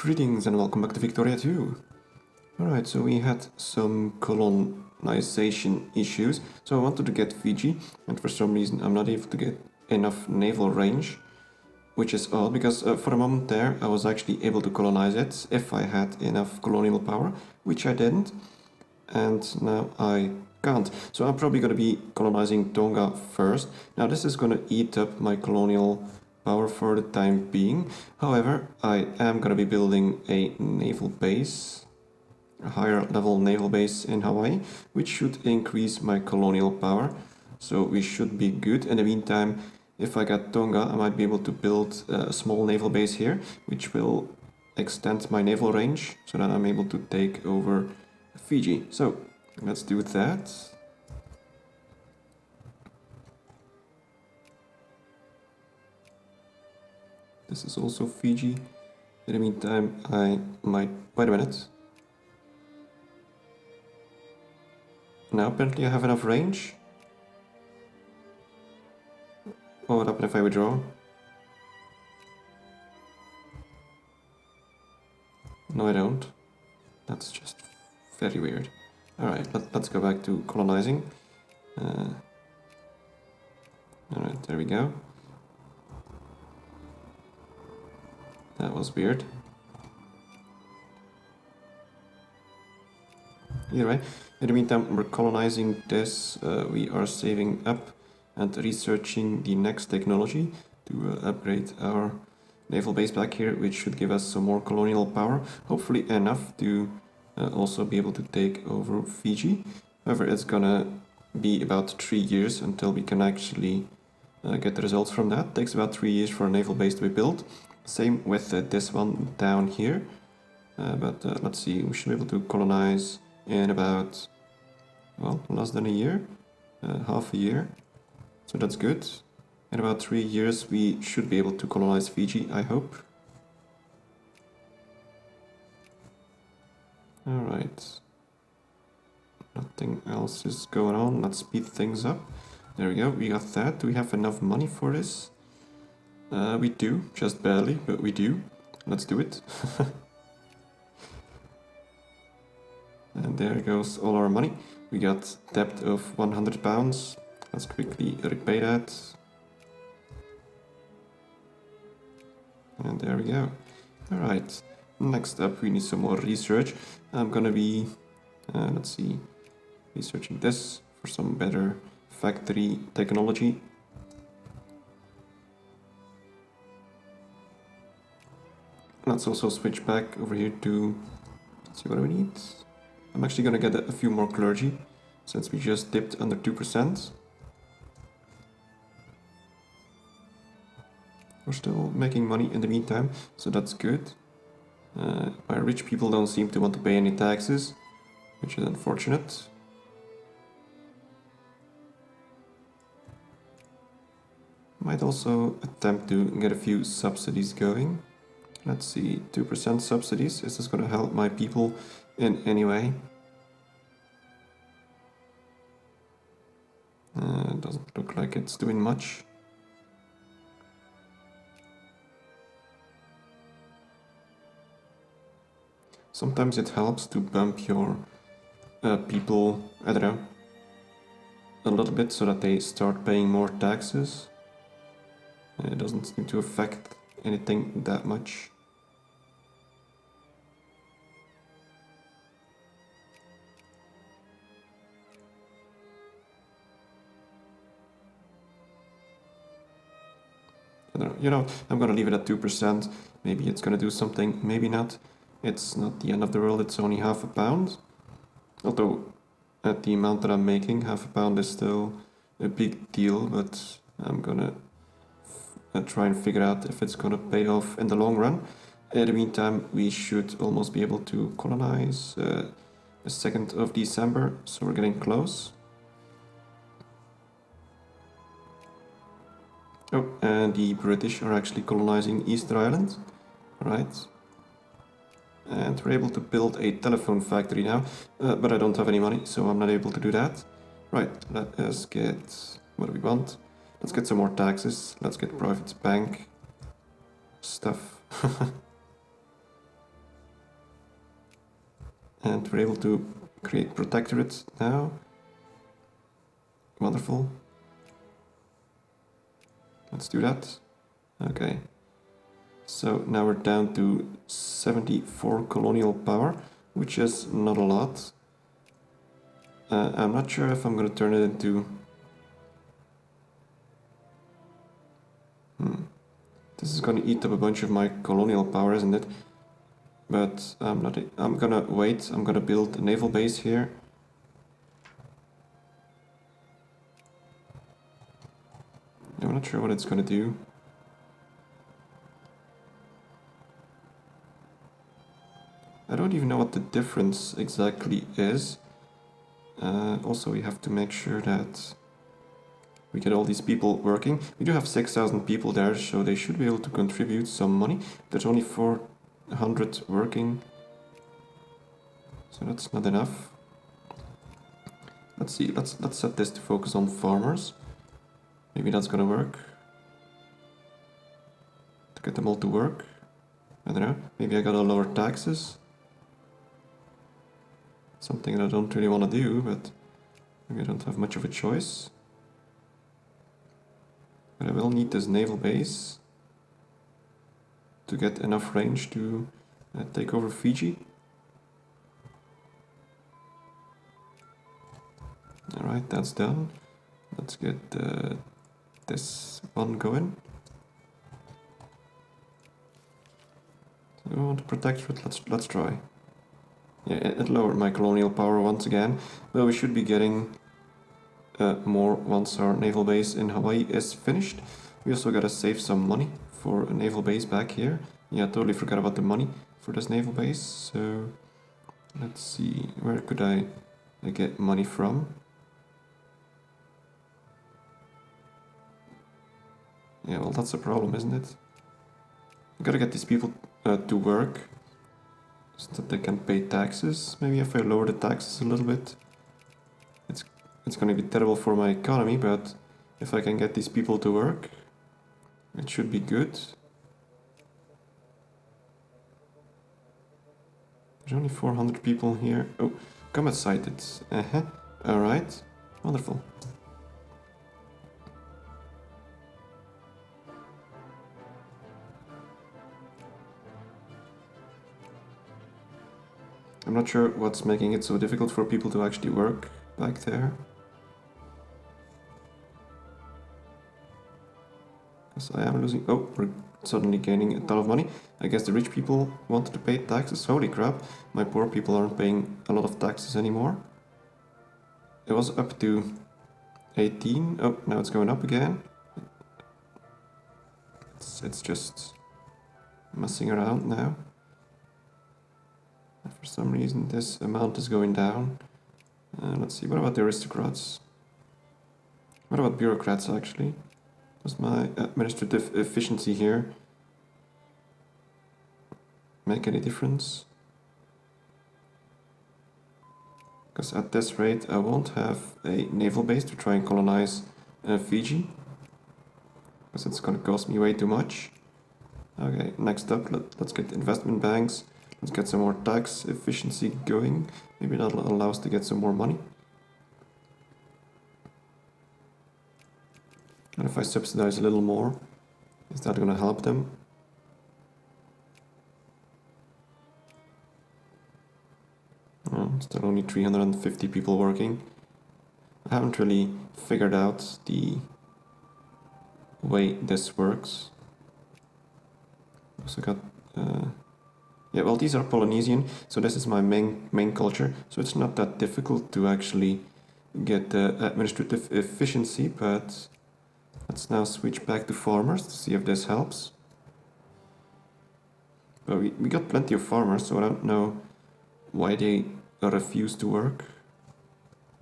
Greetings and welcome back to Victoria 2. Alright, so we had some colonization issues. So I wanted to get Fiji, and for some reason I'm not able to get enough naval range, which is odd because for a moment there I was actually able to colonize it if I had enough colonial power, which I didn't, and now I can't. So I'm probably going to be colonizing Tonga first. Now this is going to eat up my colonial power for the time being. However, I am going to be building a naval base, a higher level naval base in Hawaii, which should increase my colonial power. So we should be good. In the meantime, if I get Tonga, I might be able to build a small naval base here, which will extend my naval range so that I'm able to take over Fiji. So let's do that. This is also Fiji. In the meantime, I might... Wait a minute. Now apparently I have enough range. What would happen if I withdraw? No, I don't. That's just very weird. Alright, let's go back to colonizing. Alright, there we go. That was weird. Either way, in the meantime, we're colonizing this. We are saving up and researching the next technology to upgrade our naval base back here, which should give us some more colonial power. Hopefully enough to also be able to take over Fiji. However, it's gonna be about 3 years until we can actually get the results from that. It takes about 3 years for a naval base to be built. Same with this one down here. But let's see, we should be able to colonize in about, well, less than a year, half a year. So that's good. In about 3 years we should be able to colonize Fiji, I hope. Alright. Nothing else is going on. Let's speed things up. There we go, we got that. Do we have enough money for this? We do, just barely, but we do. Let's do it. And there goes all our money. We got debt of 100 pounds. Let's quickly repay that. And there we go. Alright, next up we need some more research. I'm gonna be, let's see, researching this for some better factory technology. Let's also switch back over here to, let's see what do we need. I'm actually gonna get a few more clergy, since we just dipped under 2%. We're still making money in the meantime, so that's good. My rich people don't seem to want to pay any taxes, which is unfortunate. Might also attempt to get a few subsidies going. Let's see, 2% subsidies. Is this going to help my people in any way? Doesn't look like it's doing much. Sometimes it helps to bump your people, I don't know, a little bit so that they start paying more taxes. It doesn't seem to affect anything that much. I don't know, you know, I'm gonna leave it at 2%. Maybe it's gonna do something, maybe not. It's not the end of the world, it's only half a pound. Although, at the amount that I'm making, half a pound is still a big deal, but I'm gonna try and figure out if it's gonna pay off in the long run. In the meantime, we should almost be able to colonize the 2nd of December, so we're getting close. Oh, and the British are actually colonizing Easter Island. Right. And we're able to build a telephone factory now, but I don't have any money, so I'm not able to do that. Right, let us get... what do we want? Let's get some more taxes. Let's get private bank stuff. And we're able to create protectorate now. Wonderful. Let's do that. Okay. So now we're down to 74 colonial power, which is not a lot. I'm not sure if I'm gonna turn it into... This is gonna eat up a bunch of my colonial power, isn't it? But I'm not... I'm gonna wait. I'm gonna build a naval base here. I'm not sure what it's gonna do. I don't even know what the difference exactly is. Also, we have to make sure that we get all these people working. We do have 6,000 people there, so they should be able to contribute some money. There's only 400 working, so that's not enough. Let's see, let's set this to focus on farmers. Maybe that's gonna work. To get them all to work. I don't know, maybe I gotta lower taxes. Something that I don't really want to do, but maybe I don't have much of a choice. But I will need this naval base to get enough range to take over Fiji. Alright, that's done. Let's get this one going. So we want to protect it. Let's try. Yeah, it lowered my colonial power once again, but we should be getting more once our naval base in Hawaii is finished. We also gotta save some money for a naval base back here. Yeah, I totally forgot about the money for this naval base, so let's see, where could I get money from? Yeah, well, that's a problem, isn't it? I gotta get these people to work so that they can pay taxes. Maybe if I lower the taxes a little bit, it's gonna be terrible for my economy, but if I can get these people to work, it should be good. There's only 400 people here. Oh, combat sighted. Alright, wonderful. I'm not sure what's making it so difficult for people to actually work back there. Because I am losing... Oh, we're suddenly gaining a ton of money. I guess the rich people wanted to pay taxes. Holy crap, my poor people aren't paying a lot of taxes anymore. It was up to 18. Oh, now it's going up again. It's just messing around now. For some reason this amount is going down. Let's see, what about the aristocrats? What about bureaucrats actually? Does my administrative efficiency here make any difference? Because at this rate I won't have a naval base to try and colonize Fiji. Because it's gonna cost me way too much. Okay, next up, let's get investment banks. Let's get some more tax efficiency going. Maybe that'll allow us to get some more money. And if I subsidize a little more, is that gonna help them? Oh, still only 350 people working. I haven't really figured out the way this works. Also got... yeah, well, these are Polynesian, so this is my main culture, so it's not that difficult to actually get the administrative efficiency, but let's now switch back to farmers to see if this helps. But we got plenty of farmers, so I don't know why they refuse to work.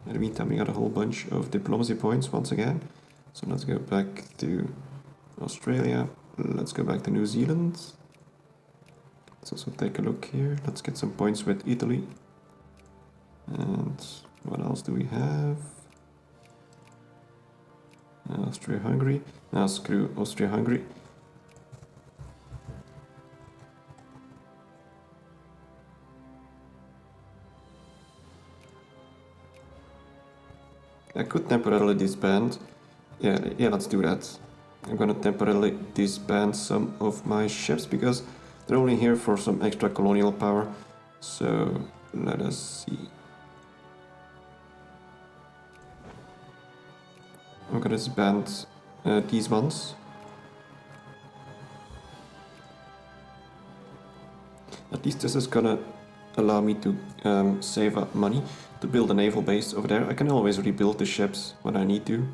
In the meantime, we got a whole bunch of diplomacy points once again. So let's go back to Australia, let's go back to New Zealand. Let's also take a look here. Let's get some points with Italy. And what else do we have? Austria-Hungary. Now screw Austria-Hungary. I could temporarily disband. Yeah, let's do that. I'm gonna temporarily disband some of my ships because they're only here for some extra colonial power. So let us see. I'm gonna disband these ones. At least this is gonna allow me to save up money to build a naval base over there. I can always rebuild the ships when I need to.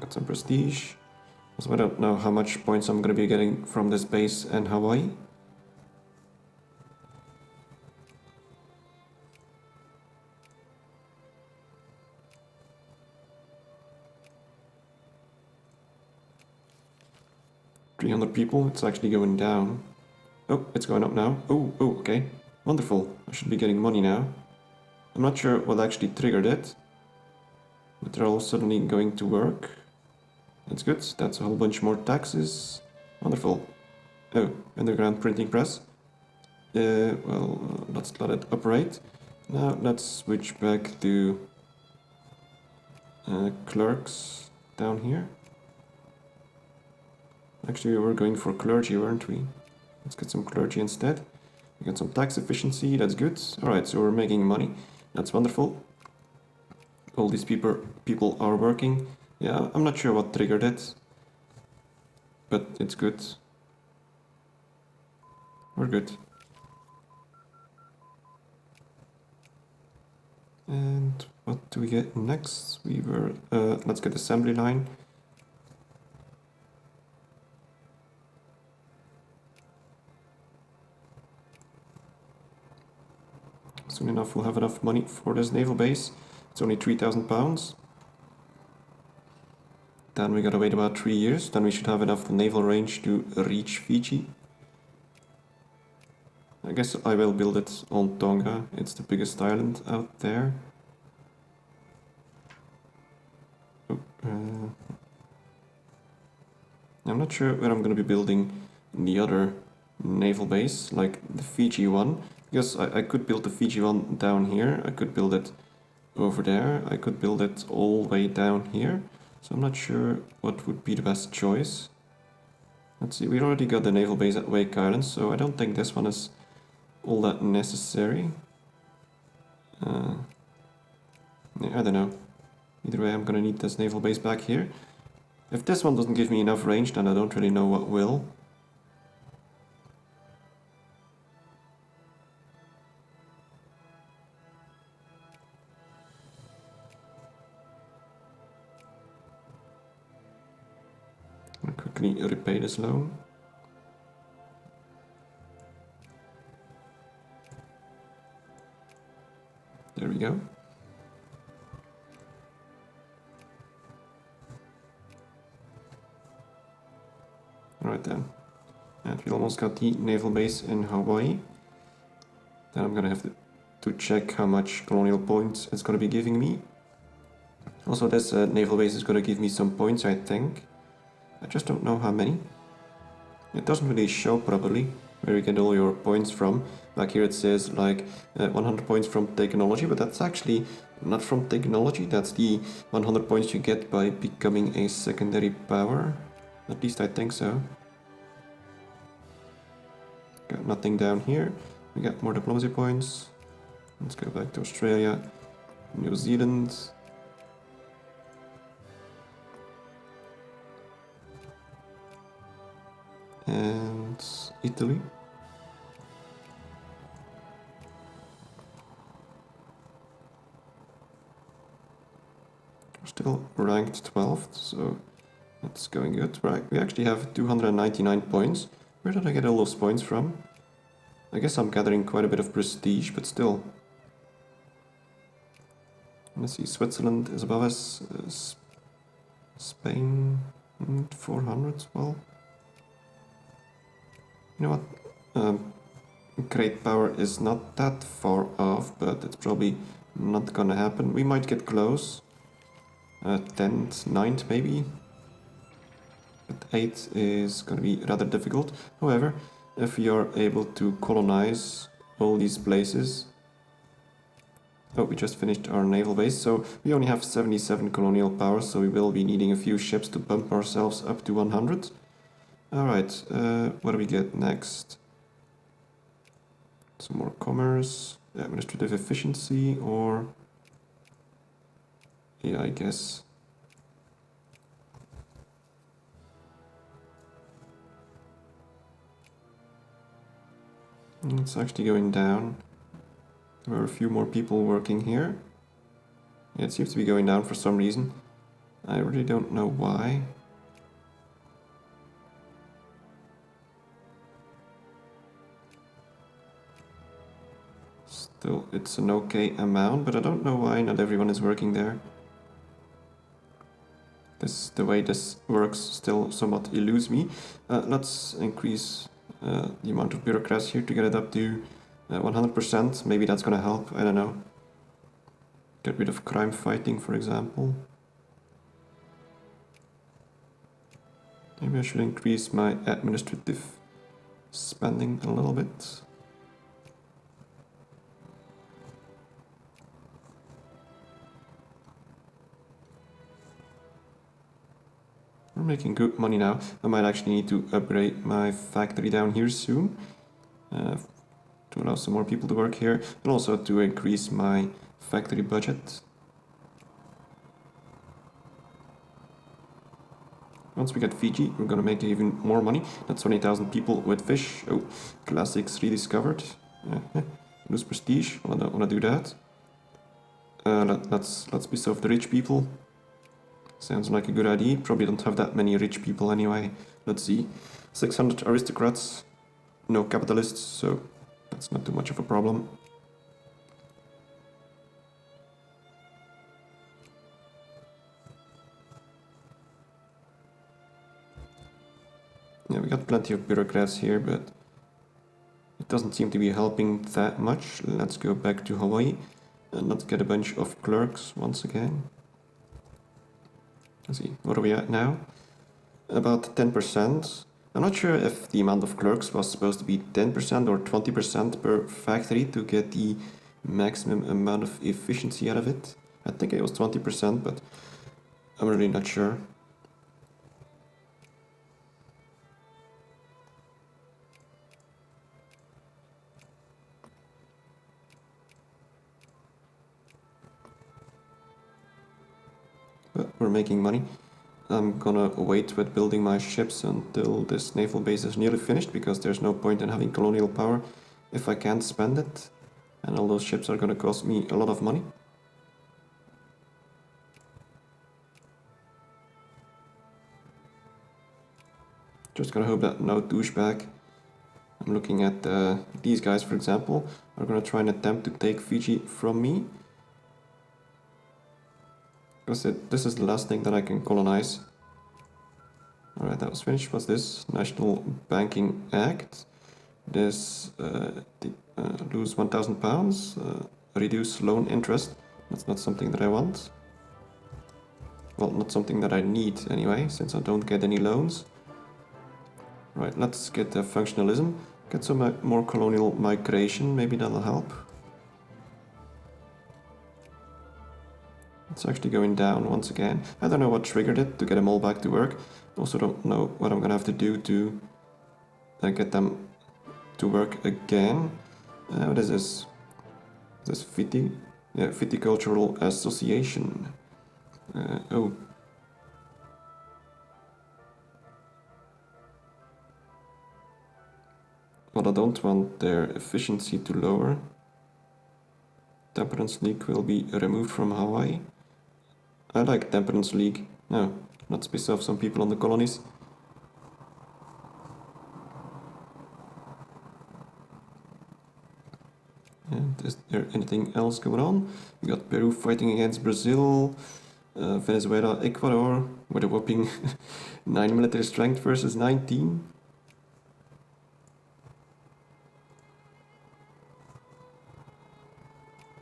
Got some prestige. So I don't know how much points I'm gonna be getting from this base in Hawaii. $300 people, it's actually going down. Oh, it's going up now. Oh, okay. Wonderful. I should be getting money now. I'm not sure what actually triggered it, but they're all suddenly going to work. That's good. That's a whole bunch more taxes. Wonderful. Oh, underground printing press. Well, let's let it operate. Now let's switch back to clerks down here. Actually, we were going for clergy, weren't we? Let's get some clergy instead. We got some tax efficiency, that's good. Alright, so we're making money. That's wonderful. All these people are working. Yeah, I'm not sure what triggered it, but it's good. We're good. And what do we get next? We were, let's get assembly line. Soon enough we'll have enough money for this naval base. It's only 3,000 pounds. Then we gotta wait about 3 years. Then we should have enough naval range to reach Fiji. I guess I will build it on Tonga. It's the biggest island out there. Oh, I'm not sure where I'm gonna be building the other naval base, like the Fiji one. Because I could build the Fiji one down here. I could build it over there. I could build it all the way down here. So I'm not sure what would be the best choice. Let's see, we already got the naval base at Wake Island, so I don't think this one is all that necessary. Yeah, I don't know. Either way, I'm gonna need this naval base back here. If this one doesn't give me enough range, then I don't really know what will. I'll quickly repay this loan. There we go. Alright then. And we almost got the naval base in Hawaii. Then I'm gonna have to check how much colonial points it's gonna be giving me. Also, this naval base is gonna give me some points, I think. I just don't know how many. It doesn't really show properly where you get all your points from. Like here it says like 100 points from technology, but that's actually not from technology. That's the 100 points you get by becoming a secondary power. At least I think so. Got nothing down here. We got more diplomacy points. Let's go back to Australia, New Zealand. And Italy. We're still ranked 12th, so that's going good. Right, we actually have 299 points. Where did I get all those points from? I guess I'm gathering quite a bit of prestige, but still. Let's see, Switzerland is above us. Spain, 400, well. You know what? Great power is not that far off, but it's probably not gonna happen. We might get close. 10th, 9th maybe. But 8th is gonna be rather difficult. However, if we are able to colonize all these places, Oh, we just finished our naval base, so we only have 77 colonial power, so we will be needing a few ships to bump ourselves up to 100. Alright, what do we get next? Some more commerce, administrative efficiency, or... yeah, I guess. It's actually going down. There are a few more people working here. Yeah, it seems to be going down for some reason. I really don't know why. Still, it's an okay amount, but I don't know why not everyone is working there. The way this works still somewhat eludes me. Let's increase the amount of bureaucrats here to get it up to 100%. Maybe that's gonna help, I don't know. Get rid of crime fighting, for example. Maybe I should increase my administrative spending a little bit. We're making good money now. I might actually need to upgrade my factory down here soon to allow some more people to work here, and also to increase my factory budget. Once we get Fiji, we're gonna make even more money. That's 20,000 people with fish. Oh, classics rediscovered. Lose prestige. I don't wanna do that. Let's piss off the rich people. Sounds like a good idea. Probably don't have that many rich people anyway. Let's see. 600 aristocrats. No capitalists, so that's not too much of a problem. Yeah, we got plenty of bureaucrats here, but it doesn't seem to be helping that much. Let's go back to Hawaii and let's get a bunch of clerks once again. Let's see, what are we at now? About 10%. I'm not sure if the amount of clerks was supposed to be 10% or 20% per factory to get the maximum amount of efficiency out of it. I think it was 20%, but I'm really not sure. But we're making money. I'm gonna wait with building my ships until this naval base is nearly finished, because there's no point in having colonial power if I can't spend it. And all those ships are gonna cost me a lot of money. Just gonna hope that no douchebag, I'm looking at these guys for example, are gonna try and attempt to take Fiji from me. Because this is the last thing that I can colonize. Alright, that was finished. What's this? National Banking Act. This lose 1,000 pounds, reduce loan interest. That's not something that I want. Well, not something that I need anyway, since I don't get any loans. Right, let's get functionalism. Get some more colonial migration, maybe that'll help. It's actually going down once again. I don't know what triggered it to get them all back to work. Also don't know what I'm gonna have to do to get them to work again. What is this? Is this Viticultural Association. Oh. Well, I don't want their efficiency to lower. Temperance League will be removed from Hawaii. I like Temperance League. No, let's piss off some people on the colonies. And is there anything else going on? We got Peru fighting against Brazil, Venezuela, Ecuador, with a whopping 9 military strength versus 19.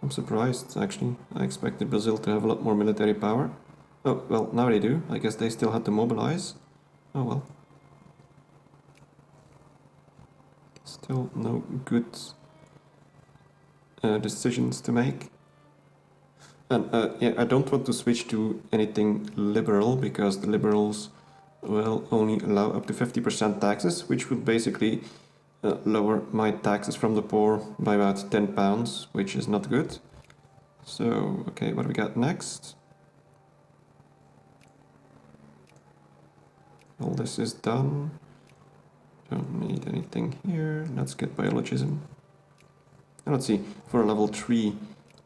I'm surprised, actually. I expected Brazil to have a lot more military power. Oh, well, now they do. I guess they still had to mobilize. Oh well. Still no good decisions to make. And yeah, I don't want to switch to anything liberal because the liberals will only allow up to 50% taxes, which would basically lower my taxes from the poor by about £10, which is not good. So, okay, what do we got next? All this is done. Don't need anything here. Let's get biologism. And let's see, for a level 3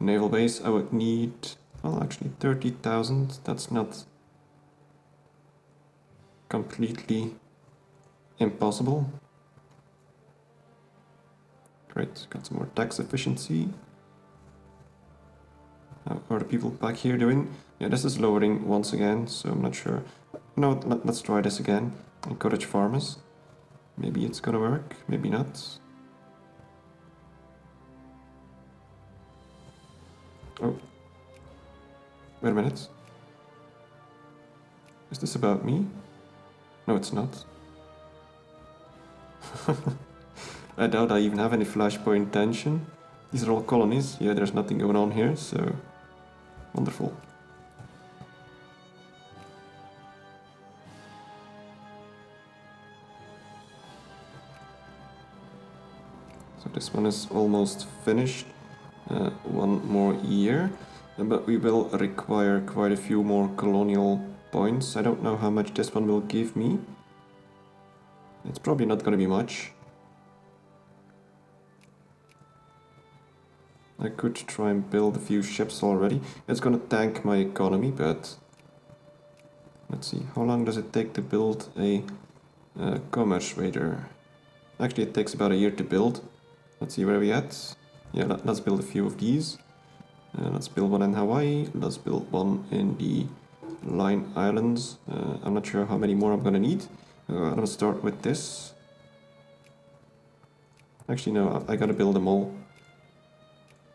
naval base, I would need, well, actually 30,000. That's not completely impossible. Great, got some more tax efficiency. How are the people back here doing? Yeah, this is lowering once again, so I'm not sure. No, let's try this again. Encourage farmers. Maybe it's gonna work, maybe not. Oh. Wait a minute. Is this about me? No, it's not. I doubt I even have any flashpoint tension. These are all colonies. Yeah, there's nothing going on here, so wonderful. So this one is almost finished. One more year, but we will require quite a few more colonial points. I don't know how much this one will give me. It's probably not going to be much. I could try and build a few ships already. It's going to tank my economy, but let's see. How long does it take to build a commerce raider? Actually, it takes about a year to build. Let's see where we at. Yeah, let's build a few of these. Let's build one in Hawaii. Let's build one in the Line Islands. I'm not sure how many more I'm gonna need. I'm gonna start with this. Actually, no, I gotta build them all.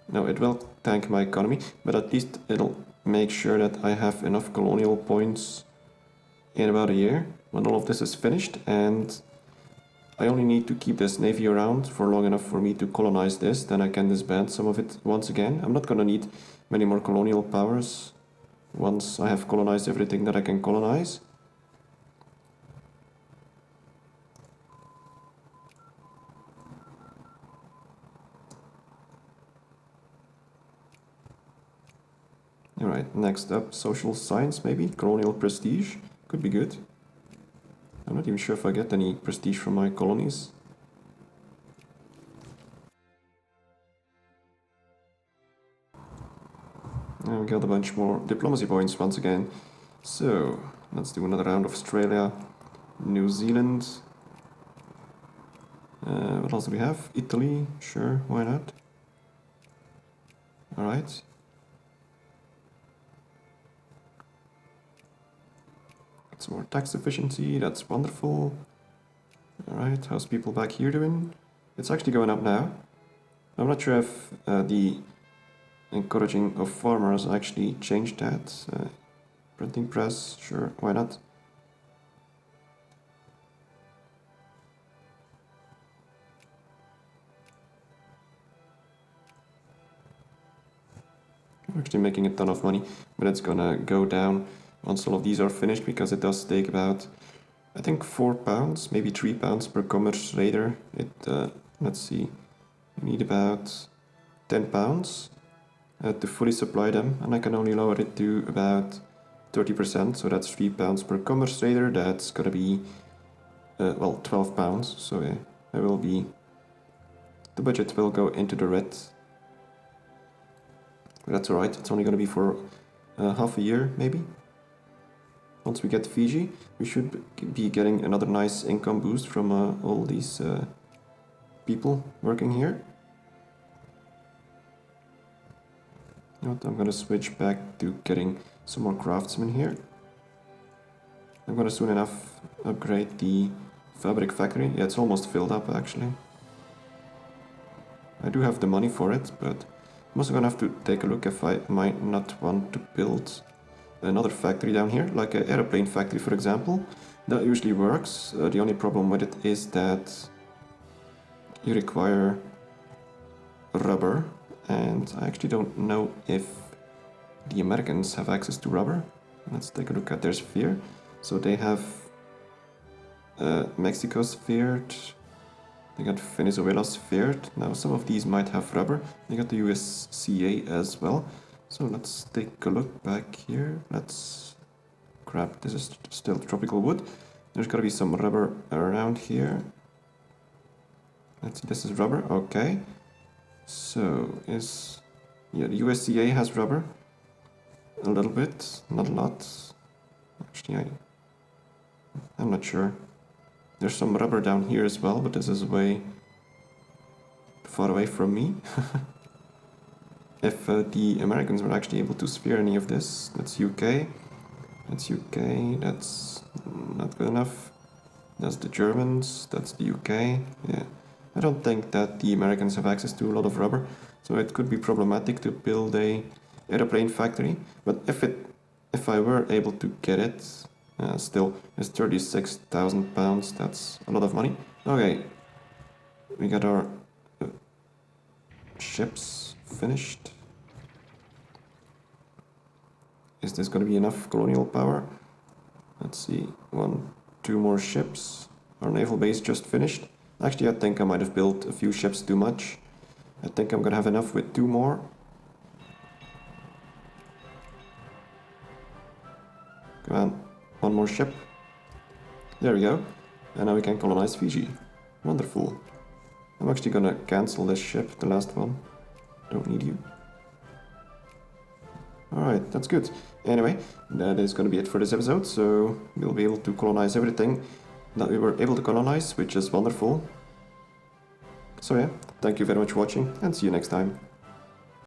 No, it will tank my economy, but at least it'll make sure that I have enough colonial points in about a year when all of this is finished, and I only need to keep this navy around for long enough for me to colonize this, then I can disband some of it once again. I'm not gonna need many more colonial powers once I have colonized everything that I can colonize. Alright, next up, social science maybe, colonial prestige, could be good. I'm not even sure if I get any prestige from my colonies. And we got a bunch more diplomacy points once again. So, let's do another round of Australia, New Zealand. What else do we have? Italy, sure, why not? Alright. Some more tax efficiency, that's wonderful. Alright, how's people back here doing? It's actually going up now. I'm not sure if the encouraging of farmers actually changed that. Printing press, sure, why not? I'm actually making a ton of money, but it's gonna go down once all of these are finished because it does take about, I think, £4, maybe £3 per commerce raider. Let's see, you need about £10 to fully supply them, and I can only lower it to about 30%, so that's £3 per commerce raider. That's gonna be, well, £12, so yeah, the budget will go into the red. But that's alright, it's only gonna be for half a year, maybe. Once we get Fiji, we should be getting another nice income boost from all these people working here. You know what, I'm gonna switch back to getting some more craftsmen here. I'm gonna soon enough upgrade the fabric factory. Yeah, it's almost filled up actually. I do have the money for it, but I'm also gonna have to take a look if I might not want to build another factory down here, like an airplane factory for example. That usually works. The only problem with it is that you require rubber, and I actually don't know if the Americans have access to rubber. Let's take a look at their sphere. So they have Mexico sphered, they got Venezuela sphered. Now some of these might have rubber. They got the USCA as well. So let's take a look back here. Let's grab, this is still tropical wood. There's gotta be some rubber around here. Let's see, this is rubber, okay. So yeah, the USCA has rubber. A little bit, not a lot. Actually, I'm not sure. There's some rubber down here as well, but this is way far away from me. If the Americans were actually able to sphere any of this, that's UK. That's UK, that's not good enough. That's the Germans, that's the UK. Yeah, I don't think that the Americans have access to a lot of rubber, so it could be problematic to build a airplane factory. But if I were able to get it, still, it's 36,000 pounds, that's a lot of money. Okay, we got our ships finished. Is this gonna be enough colonial power? Let's see, 1, 2 more ships. Our naval base just finished. Actually, I think I might have built a few ships too much. I think I'm gonna have enough with 2 more. Come on, 1 more ship. There we go. And now we can colonize Fiji. Wonderful. I'm actually gonna cancel this ship, the last one. Don't need you. Alright, that's good. Anyway, that is gonna be it for this episode, so we'll be able to colonize everything that we were able to colonize, which is wonderful. So yeah, thank you very much for watching, and see you next time.